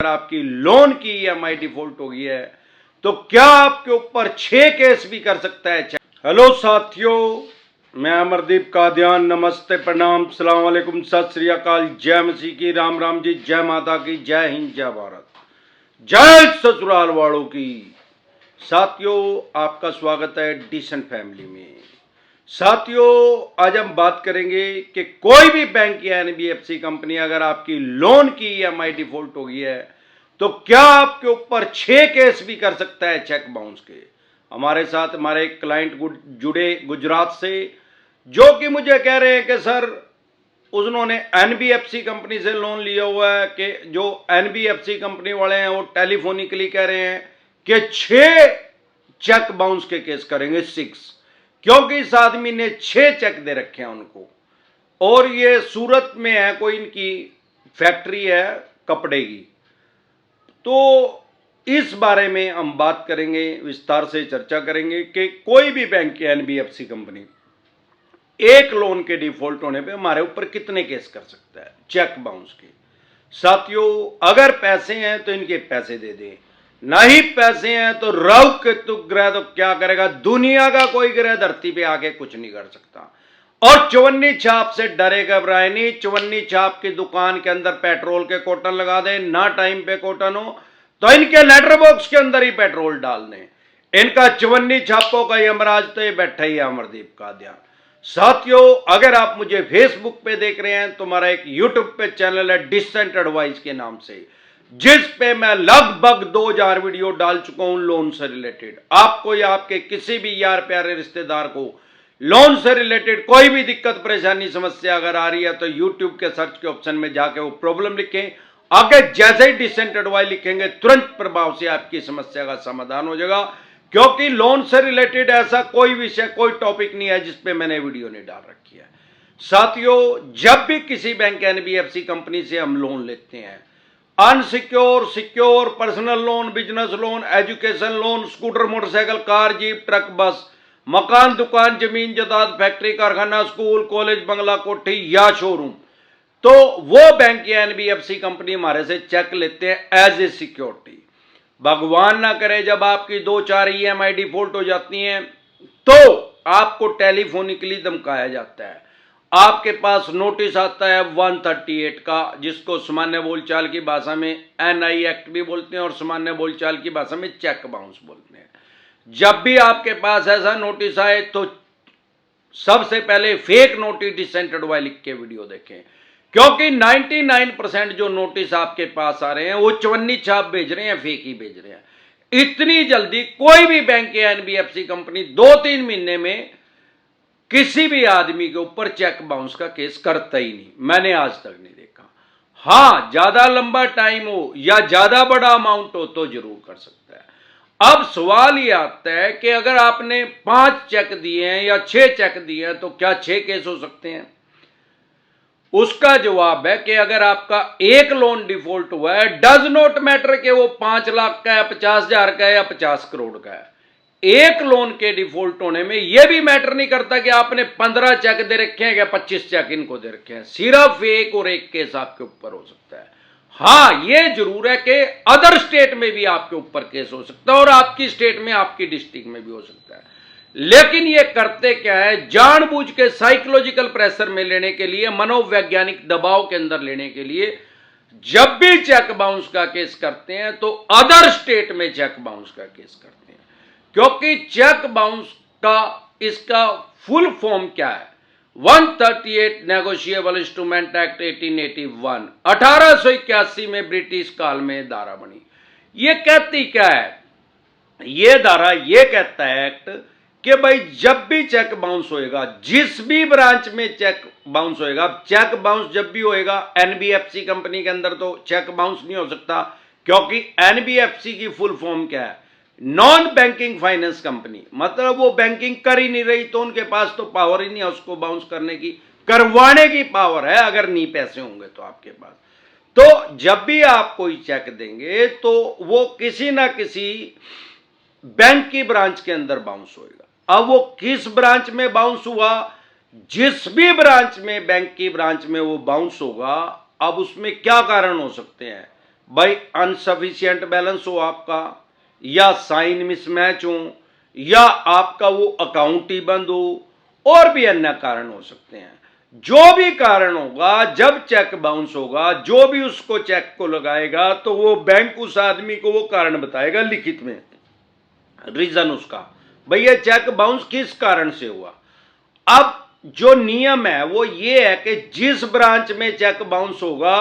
अगर आपकी लोन की ईएमआई डिफॉल्ट हो गई है तो क्या आपके ऊपर 6 केस भी कर सकता है। हेलो साथियों, मैं अमरदीप कादियान। नमस्ते, प्रणाम, सलाम वालेकुम, सत श्री अकाल, जय मसीह की, राम राम जी, जय माता की, जय हिंद, जय भारत, जय ससुराल वालों की। साथियों, आपका स्वागत है डिसेंट फैमिली में। साथियों, आज हम बात करेंगे कि कोई भी बैंक या एनबीएफसी कंपनी अगर आपकी लोन की ईएमआई डिफॉल्ट हो गई है तो क्या आपके ऊपर 6 केस भी कर सकता है चेक बाउंस के। हमारे साथ हमारे एक क्लाइंट जुड़े गुजरात से, जो कि मुझे कह रहे हैं कि सर उन्होंने एनबीएफसी कंपनी से लोन लिया हुआ है, कि जो एनबीएफसी कंपनी वाले हैं वो टेलीफोनिकली कह रहे हैं कि 6 चेक बाउंस के केस करेंगे, 6, क्योंकि इस आदमी ने 6 चेक दे रखे हैं उनको, और ये सूरत में है, कोई इनकी फैक्ट्री है कपड़े की। तो इस बारे में हम बात करेंगे, विस्तार से चर्चा करेंगे कि कोई भी बैंक या एनबीएफसी कंपनी एक लोन के डिफॉल्ट होने पे हमारे ऊपर कितने केस कर सकता है चेक बाउंस के। साथियों, अगर पैसे हैं तो इनके पैसे दे दें, नहीं पैसे हैं तो राहु केतु ग्रह तो क्या करेगा, दुनिया का कोई ग्रह धरती पे आके कुछ नहीं कर सकता। और चवन्नी छाप से डरे घबराए नहीं। चवन्नी छाप की दुकान के अंदर पेट्रोल के कोटन लगा दें, ना टाइम पे कोटन हो तो इनके लेटर बॉक्स के अंदर ही पेट्रोल डाल दें। इनका चवन्नी छापों का यमराज तो ये बैठा ही है, अमरदीप का ध्यान। साथियों, अगर आप मुझे फेसबुक पे देख रहे हैं तो हमारा एक यूट्यूब पे चैनल है डिसेंट एडवाइस के नाम से, जिस पे मैं लगभग 2000 वीडियो डाल चुका हूं लोन से रिलेटेड। आपको या आपके किसी भी यार प्यारे रिश्तेदार को लोन से रिलेटेड कोई भी दिक्कत परेशानी समस्या अगर आ रही है तो यूट्यूब के सर्च के ऑप्शन में जाके वो प्रॉब्लम लिखें। आगे जैसे ही डिसेंट एडवाइस लिखेंगे तुरंत प्रभाव से आपकी समस्या का समाधान हो जाएगा, क्योंकि लोन से रिलेटेड ऐसा कोई विषय, कोई टॉपिक नहीं है जिसपे मैंने वीडियो नहीं डाल रखी है। साथियों, जब भी किसी बैंक एनबीएफसी कंपनी से हम लोन लेते हैं, unsecure, secure, personal loan, business loan, education loan, scooter, motorcycle, car, jeep, truck, bus, मकान, दुकान, जमीन जायदाद, फैक्ट्री, कारखाना, स्कूल, कॉलेज, बंगला, कोठी या शोरूम, तो वो बैंक या एनबीएफसी कंपनी हमारे से चेक लेते हैं एज ए सिक्योरिटी। भगवान ना करे जब आपकी 2-4 ईएमआई डिफॉल्ट हो जाती हैं तो आपको टेलीफोनिकली धमकाया जाता है। आपके पास नोटिस आता है 138 का, जिसको सामान्य बोलचाल की भाषा में एनआई एक्ट भी बोलते हैं और सामान्य बोलचाल की भाषा में चेक बाउंस बोलते हैं। जब भी आपके पास ऐसा नोटिस आए तो सबसे पहले फेक नोटिस डिसेंट एडवाइस लिख के वीडियो देखें, क्योंकि 99% जो नोटिस आपके पास आ रहे हैं वो चवन्नी छाप भेज रहे हैं, फेक ही भेज रहे हैं। इतनी जल्दी कोई भी बैंक या एनबीएफसी कंपनी 2-3 महीने में किसी भी आदमी के ऊपर चेक बाउंस का केस करता ही नहीं, मैंने आज तक नहीं देखा। हां, ज्यादा लंबा टाइम हो या ज्यादा बड़ा अमाउंट हो तो जरूर कर सकता है। अब सवाल ये आता है कि अगर आपने 5 चेक दिए हैं या 6 चेक दिए हैं तो क्या 6 केस हो सकते हैं। उसका जवाब है कि अगर आपका एक लोन डिफॉल्ट हुआ है, डज नॉट मैटर कि वो 5 लाख का है, 50,000 का है या 50 करोड़ का है। एक लोन के डिफॉल्ट होने में यह भी मैटर नहीं करता कि आपने 15 चेक दे रखे हैं या 25 चेक इनको दे रखे हैं, सिर्फ एक और एक केस आपके ऊपर हो सकता है। हां, यह जरूर है कि अदर स्टेट में भी आपके ऊपर केस हो सकता है और आपकी स्टेट में, आपकी डिस्ट्रिक्ट में भी हो सकता है। लेकिन ये करते क्या है, जानबूझ के साइकोलॉजिकल प्रेशर में लेने के लिए, मनोवैज्ञानिक दबाव के अंदर लेने के लिए, जब भी चेक बाउंस का केस करते हैं तो अदर स्टेट में चेक बाउंस का केस करते हैं। क्योंकि चेक बाउंस का इसका फुल फॉर्म क्या है, 138 नेगोशिएबल इंस्ट्रूमेंट एक्ट 1881, 1881 में ब्रिटिश काल में धारा बनी। ये कहती क्या है, ये धारा ये कहता है एक्ट कि भाई जब भी चेक बाउंस होएगा, जिस भी ब्रांच में चेक बाउंस होएगा, चेक बाउंस जब भी होएगा एनबीएफसी कंपनी के अंदर तो चेक बाउंस नहीं हो सकता, क्योंकि एनबीएफसी की फुल फॉर्म क्या है, नॉन बैंकिंग फाइनेंस कंपनी, मतलब वो बैंकिंग कर ही नहीं रही तो उनके पास तो पावर ही नहीं है उसको बाउंस करने की, करवाने की पावर है अगर नहीं पैसे होंगे तो आपके पास। तो जब भी आप कोई चेक देंगे तो वो किसी ना किसी बैंक की ब्रांच के अंदर बाउंस होएगा। अब वो किस ब्रांच में बाउंस हुआ, जिस भी ब्रांच में, बैंक की ब्रांच में वो बाउंस होगा, अब उसमें क्या कारण हो सकते हैं, भाई अनसफिशिएंट बैलेंस हो आपका, या साइन मिसमैच हो, या आपका वो अकाउंट ही बंद हो, और भी अन्य कारण हो सकते हैं। जो भी कारण होगा, जब चेक बाउंस होगा, जो भी उसको चेक को लगाएगा तो वो बैंक उस आदमी को वो कारण बताएगा लिखित में, रीजन उसका, भाई ये चेक बाउंस किस कारण से हुआ। अब जो नियम है वो ये है कि जिस ब्रांच में चेक बाउंस होगा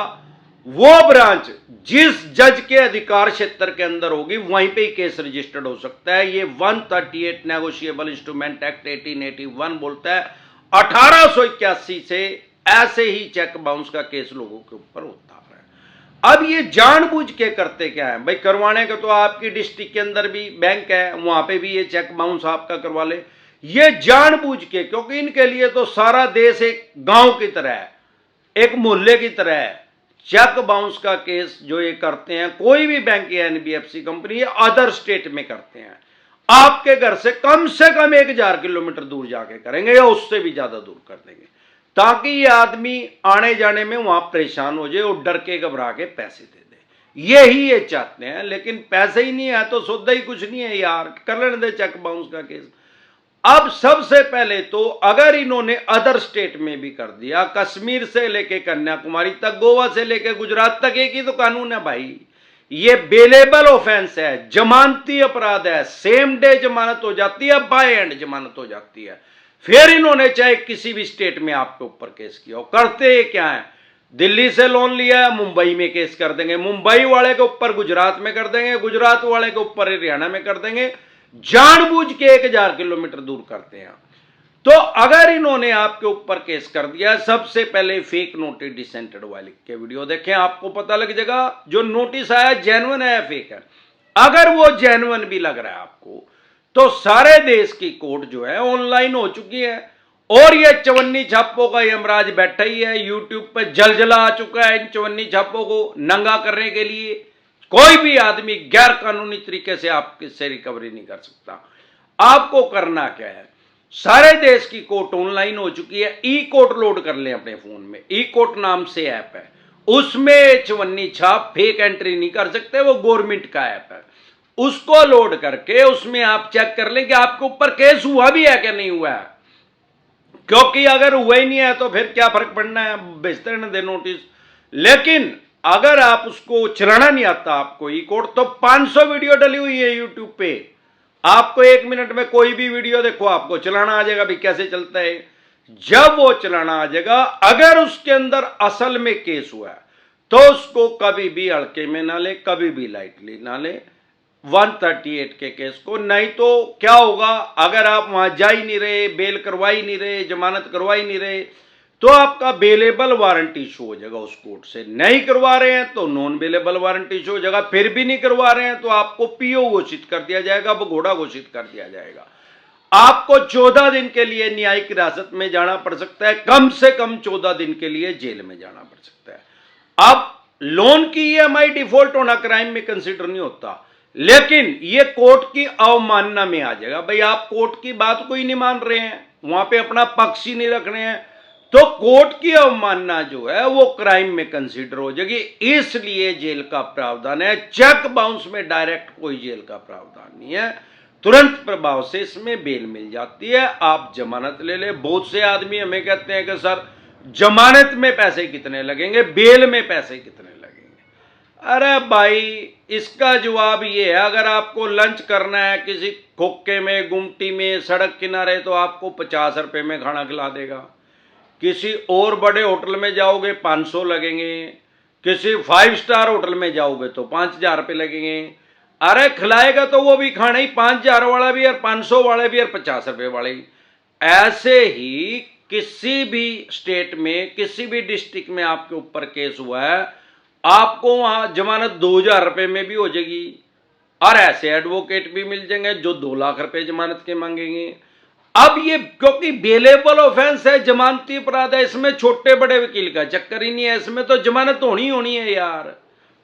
वो ब्रांच जिस जज के अधिकार क्षेत्र के अंदर होगी वहीं पे ही केस रजिस्टर्ड हो सकता है। ये 138 नेगोशिएबल इंस्ट्रूमेंट एक्ट 1881 बोलता है। 1881 से ऐसे ही चेक बाउंस का केस लोगों के ऊपर होता है। अब ये जानबूझ के करते क्या है भाई, करवाने का तो आपकी डिस्ट्रिक्ट के अंदर भी बैंक है, वहां पे भी ये चेक बाउंस आपका करवा ले। ये जानबूझ के, क्योंकि इनके लिए तो सारा देश एक गांव की तरह है, एक मोहल्ले की तरह है। चेक बाउंस का केस जो ये करते हैं, कोई भी बैंक या एनबीएफसी कंपनी या अदर स्टेट में करते हैं, आपके घर से कम 1000 किलोमीटर दूर जाके करेंगे या उससे भी ज्यादा दूर कर देंगे, ताकि ये आदमी आने जाने में वहां परेशान हो जाए और डर के घबरा के पैसे दे दे। यही ये चाहते हैं, लेकिन पैसे ही नहीं है तो सौदा ही कुछ नहीं है यार, कर लेने दे चेक बाउंस का केस। अब सबसे पहले तो अगर इन्होंने अदर स्टेट में भी कर दिया, कश्मीर से लेके कन्याकुमारी तक, गोवा से लेके गुजरात तक, एक ही तो कानून है भाई। ये बेलेबल ऑफेंस है, जमानती अपराध है, सेम डे जमानत हो जाती है, बाय एंड जमानत हो जाती है। फिर इन्होंने चाहे किसी भी स्टेट में आपके ऊपर केस किया हो, करते क्या है, दिल्ली से लोन लिया है मुंबई में केस कर देंगे, मुंबई वाले के ऊपर गुजरात में कर देंगे, गुजरात वाले के ऊपर हरियाणा में कर देंगे। जानबूझ के 1000 किलोमीटर दूर करते हैं। तो अगर इन्होंने आपके ऊपर केस कर दिया, सबसे पहले फेक नोटिस डिसेंटेड वाले के वीडियो देखें, आपको पता लग जाएगा जो नोटिस आया जेन्युइन है या फेक है। अगर वो जेन्युइन भी लग रहा है आपको, तो सारे देश की कोर्ट जो है ऑनलाइन हो चुकी है, और ये चवन्नी छापों का यमराज बैठा ही है। यूट्यूब पे जलजला आ चुका है इन चवन्नी छापों को नंगा करने के लिए। कोई भी आदमी गैर कानूनी तरीके से आपसे रिकवरी नहीं कर सकता। आपको करना क्या है, सारे देश की कोर्ट ऑनलाइन हो चुकी है। ई कोर्ट लोड कर लें अपने फोन में, ई कोर्ट नाम से ऐप है, उसमें चवन्नी छाप फेक एंट्री नहीं कर सकते, वो गवर्नमेंट का ऐप है। उसको लोड करके उसमें आप चेक कर लें कि आपके ऊपर केस हुआ भी है कि नहीं हुआ है, क्योंकि अगर हुआ ही नहीं है तो फिर क्या फर्क पड़ना है, भेजते रहने दे नोटिस। लेकिन अगर आप उसको चलाना नहीं आता आपको ई कोर्ट, तो 500 वीडियो डली हुई है यूट्यूब पे, आपको 1 मिनट में कोई भी वीडियो देखो आपको चलाना आ जाएगा भी कैसे चलता है। जब वो चलाना आ जाएगा, अगर उसके अंदर असल में केस हुआ है तो उसको कभी भी हल्के में ना ले, कभी भी लाइटली ना ले 138 के केस को। नहीं तो क्या होगा, अगर आप वहां जा ही नहीं रहे, बेल करवा ही नहीं रहे, जमानत करवा ही नहीं रहे, तो आपका बेलेबल वारंट इशू हो जाएगा उस कोर्ट से। नहीं करवा रहे हैं तो नॉन बेलेबल वारंट इशू हो जाएगा। फिर भी नहीं करवा रहे हैं तो आपको पीओ घोषित कर दिया जाएगा, भगोड़ा घोषित कर दिया जाएगा। आपको 14 दिन के लिए न्यायिक हिरासत में जाना पड़ सकता है, कम से कम 14 दिन के लिए जेल में जाना पड़ सकता है। अब लोन की ईएमआई डिफॉल्ट होना क्राइम में कंसिडर नहीं होता, लेकिन ये कोर्ट की अवमानना में आ जाएगा। भाई आप कोर्ट की बात को ही नहीं मान रहे हैं, वहां पे अपना पक्ष ही नहीं रख रहे हैं, तो कोर्ट की अवमानना जो है वो क्राइम में कंसीडर हो जाएगी। इसलिए जेल का प्रावधान है। चेक बाउंस में डायरेक्ट कोई जेल का प्रावधान नहीं है, तुरंत प्रभाव से इसमें बेल मिल जाती है, आप जमानत ले ले। बहुत से आदमी हमें कहते हैं कि सर जमानत में पैसे कितने लगेंगे, बेल में पैसे कितने लगेंगे। अरे भाई इसका जवाब ये है, अगर आपको लंच करना है किसी खोखे में, गुमटी में, सड़क किनारे, तो आपको 50 रुपए में खाना खिला देगा। किसी और बड़े होटल में जाओगे 500 लगेंगे, किसी 5 स्टार होटल में जाओगे तो 5000 रुपये लगेंगे। अरे खिलाएगा तो वो भी खाना ही 5000 वाला भी और 500 वाला भी और 50 रुपये वाले ही। ऐसे ही किसी भी स्टेट में, किसी भी डिस्ट्रिक्ट में आपके ऊपर केस हुआ है, आपको वहां जमानत 2000 रुपये में भी हो जाएगी, और ऐसे एडवोकेट भी मिल जाएंगे जो 2 लाख रुपए जमानत के मांगेंगे। अब ये क्योंकि बेलेबल ऑफेंस है, जमानती अपराध है, इसमें छोटे बड़े वकील का चक्कर ही नहीं है। इसमें तो जमानत होनी है यार,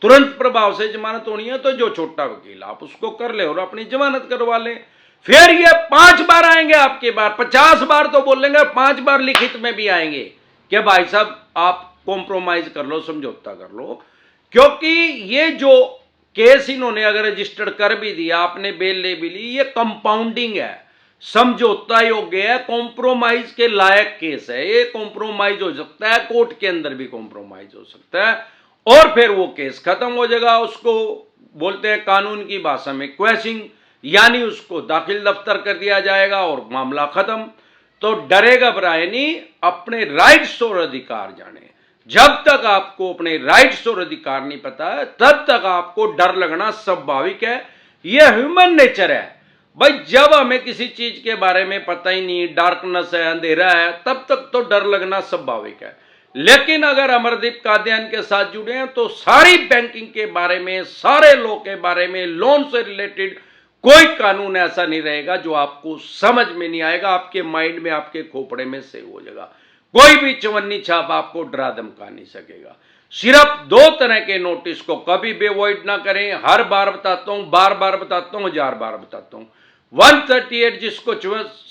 तुरंत प्रभाव से जमानत होनी है। तो जो छोटा वकील आप उसको कर ले और अपनी जमानत करवा ले। फिर ये 5 बार आएंगे आपके बार, 50 बार तो बोलेंगे, 5 बार लिखित में भी आएंगे कि भाई साहब आप कॉम्प्रोमाइज कर लो, समझौता कर लो। क्योंकि ये जो केस इन्होंने अगर रजिस्टर्ड कर भी दिया, आपने बेल ले भी ली, ये कंपाउंडिंग है, समझौता योग्य है, कॉम्प्रोमाइज के लायक केस है। ये कॉम्प्रोमाइज हो सकता है, कोर्ट के अंदर भी कॉम्प्रोमाइज हो सकता है और फिर वो केस खत्म हो जाएगा। उसको बोलते हैं कानून की भाषा में क्वेशिंग, यानी उसको दाखिल दफ्तर कर दिया जाएगा और मामला खत्म। तो डरे घबराए नहीं, अपने राइट्स और अधिकार जाने। जब तक आपको अपने राइट्स और अधिकार नहीं पता है तब तक आपको डर लगना स्वाभाविक है, यह ह्यूमन नेचर है भाई। जब हमें किसी चीज के बारे में पता ही नहीं, डार्कनेस है, अंधेरा है, तब तक तो डर लगना स्वाभाविक है। लेकिन अगर अमरदीप कादियान के साथ जुड़े हैं तो सारी बैंकिंग के बारे में, सारे लॉ के बारे में, लोन से रिलेटेड कोई कानून ऐसा नहीं रहेगा जो आपको समझ में नहीं आएगा, आपके माइंड में, आपके खोपड़े में सेव हो जाएगा। कोई भी चवन्नी छाप आपको डरा धमका नहीं सकेगा। सिर्फ दो तरह के नोटिस को कभी भी अवॉइड ना करें। हर बार बताता हूं, बार बार बताता हूं, 1000 बार बताता हूं। 138 जिसको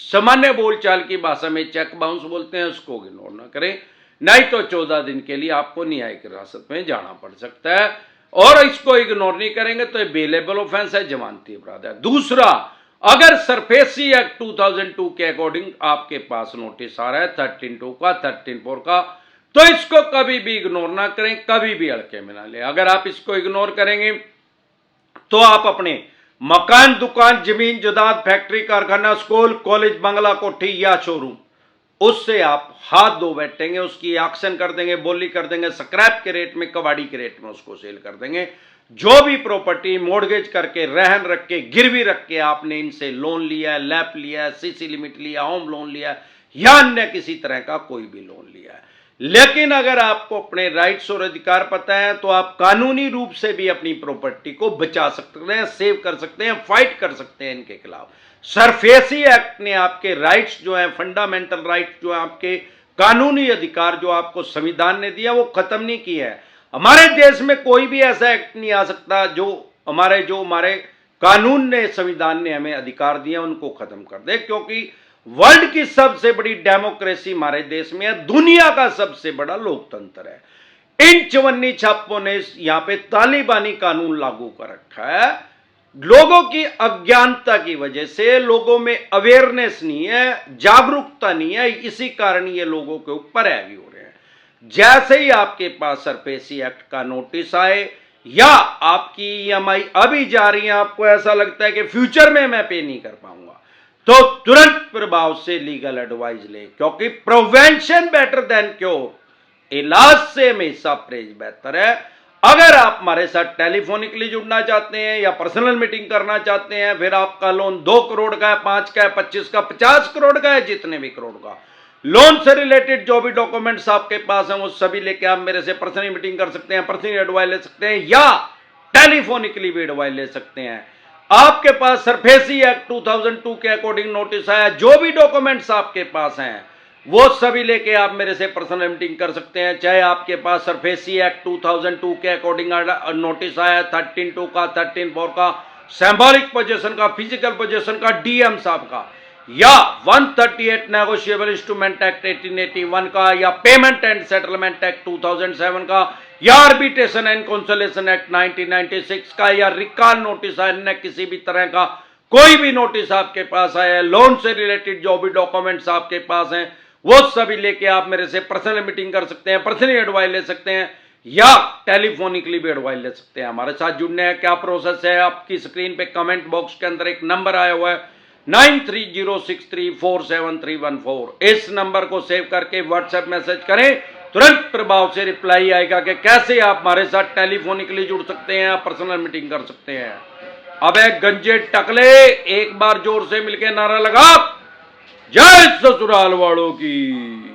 सामान्य बोलचाल की भाषा में चेक बाउंस बोलते हैं, उसको इग्नोर ना करें, नहीं तो 14 दिन के लिए आपको न्यायिक हिरासत में जाना पड़ सकता है। और इसको इग्नोर नहीं करेंगे तो बेलेबल ऑफेंस है, जमानती अपराध है। दूसरा, अगर सरफेसी एक्ट 2002 के अकॉर्डिंग आपके पास नोटिस आ रहा है 13(2) का, 13(4) का, तो इसको कभी भी इग्नोर ना करें, कभी भी हल्के में ना लें। अगर आप इसको इग्नोर करेंगे तो आप अपने मकान, दुकान, जमीन जायदाद, फैक्ट्री, कारखाना, स्कूल, कॉलेज, बंगला, कोठी या शोरूम, उससे आप हाथ धो बैठेंगे, उसकी एक्शन कर देंगे, बोली कर देंगे, स्क्रैप के रेट में, कबाड़ी के रेट में उसको सेल कर देंगे। जो भी प्रॉपर्टी मॉर्गेज करके, रहन रख के, गिरवी रख के आपने इनसे लोन लिया है, लैप लिया है, सीसी लिमिट लिया, होम लोन लिया है या अन्य किसी तरह का कोई भी लोन लिया है, लेकिन अगर आपको अपने राइट्स और अधिकार पता है तो आप कानूनी रूप से भी अपनी प्रॉपर्टी को बचा सकते हैं, सेव कर सकते हैं, फाइट कर सकते हैं इनके खिलाफ। सरफेसी एक्ट ने आपके राइट्स जो है, फंडामेंटल राइट्स जो है, आपके कानूनी अधिकार जो आपको संविधान ने दिया, वो खत्म नहीं किया है। हमारे देश में कोई भी ऐसा एक्ट नहीं आ सकता जो हमारे कानून ने, संविधान ने हमें अधिकार दिया उनको खत्म कर दे, क्योंकि वर्ल्ड की सबसे बड़ी डेमोक्रेसी हमारे देश में है, दुनिया का सबसे बड़ा लोकतंत्र है। इन चवन्नी छापों ने यहां पे तालिबानी कानून लागू कर रखा है। लोगों की अज्ञानता की वजह से, लोगों में अवेयरनेस नहीं है, जागरूकता नहीं है, इसी कारण ये लोगों के ऊपर हैवी हो रहे हैं। जैसे ही आपके पास सरफेसी एक्ट का नोटिस आए या आपकी ईएमआई अभी जा रही है, आपको ऐसा लगता है कि फ्यूचर में मैं पे नहीं कर पाऊंगा, तो तुरंत प्रभाव से लीगल एडवाइस ले, क्योंकि प्रिवेंशन बेटर देन क्योर। इलाज से हमेशा परहेज बेहतर है। अगर आप हमारे साथ टेलीफोनिकली जुड़ना चाहते हैं या पर्सनल मीटिंग करना चाहते हैं, फिर आपका लोन 2 करोड़ का है, 5 का है, 25 का, 50 करोड़ का है, जितने भी करोड़ का लोन से रिलेटेड जो भी डॉक्यूमेंट्स आपके पास हैं वो सभी लेके आप मेरे से पर्सनल मीटिंग कर सकते हैं, पर्सनल एडवाइस ले सकते हैं या टेलीफोनिकली भी एडवाइस ले सकते हैं। आपके पास सरफेसी एक्ट 2002 के अकॉर्डिंग नोटिस आया, जो भी डॉक्यूमेंट्स आपके पास हैं वो सभी लेके आप मेरे से पर्सनल मीटिंग कर सकते हैं। चाहे आपके पास सरफेसी एक्ट 2002 के अकॉर्डिंग नोटिस आया 13(2) का, 13(4) का, सिंबॉलिक पोजीशन का, फिजिकल पोजीशन का, डीएम साहब का, या 138 नेगोशिएबल इंस्ट्रूमेंट एक्ट 1881 का, या पेमेंट एंड सेटलमेंट एक्ट 2007 का, या आर्बिट्रेशन एंड कंसोलिडेशन एक्ट 1996 का, या रिकॉल नोटिस अन्य किसी भी तरह का कोई भी नोटिस आपके पास आया है, लोन से रिलेटेड जो भी डॉक्यूमेंट्स आपके पास हैं वो सभी लेके आप मेरे से पर्सनल मीटिंग कर सकते हैं, पर्सनली एडवाइस ले सकते हैं या टेलीफोनिकली भी एडवाइस ले सकते हैं। हमारे साथ जुड़ने का क्या प्रोसेस है, आपकी स्क्रीन पे कमेंट बॉक्स के अंदर एक नंबर आया हुआ है 9306347314। इस नंबर को सेव करके व्हाट्सएप मैसेज करें, तुरंत प्रभाव से रिप्लाई आएगा कि कैसे आप हमारे साथ टेलीफोनिकली जुड़ सकते हैं, पर्सनल मीटिंग कर सकते हैं। अबे गंजे टकले, एक बार जोर से मिलके नारा लगा, जय ससुराल वालों की।